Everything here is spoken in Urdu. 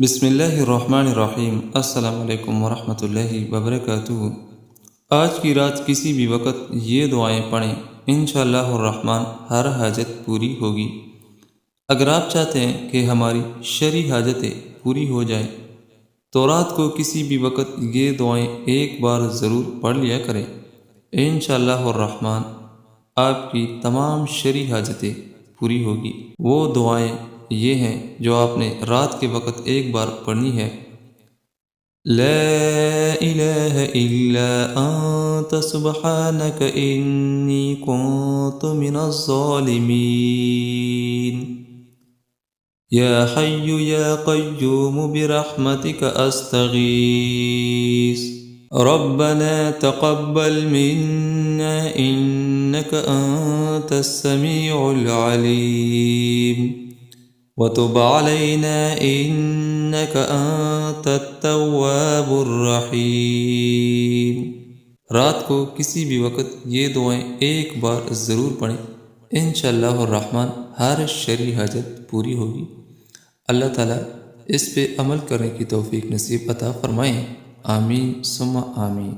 بسم اللہ الرحمن الرحیم۔ السلام علیکم ورحمۃ اللہ وبرکاتہ۔ آج کی رات کسی بھی وقت یہ دعائیں پڑھیں، انشاءاللہ الرحمن ہر حاجت پوری ہوگی۔ اگر آپ چاہتے ہیں کہ ہماری شرعی حاجتیں پوری ہو جائیں تو رات کو کسی بھی وقت یہ دعائیں ایک بار ضرور پڑھ لیا کریں، انشاءاللہ الرحمن آپ کی تمام شرعی حاجتیں پوری ہوگی۔ وہ دعائیں یہ ہیں جو آپ نے رات کے وقت ایک بار پڑھنی ہے۔ لا الہ الا انت سبحانک انی کنت من الظالمین، یا حی یا قیوم برحمتک استغیث، ربنا تقبل منا انک انت السمیع العلیم، وتب علینا انک انت التواب الرحیم۔ رات کو کسی بھی وقت یہ دعائیں ایک بار ضرور پڑھیں، انشاءاللہ الرحمن ہر شرعی حاجت پوری ہوگی۔ اللہ تعالیٰ اس پہ عمل کرنے کی توفیق نصیب عطا فرمائیں، آمین ثم آمین۔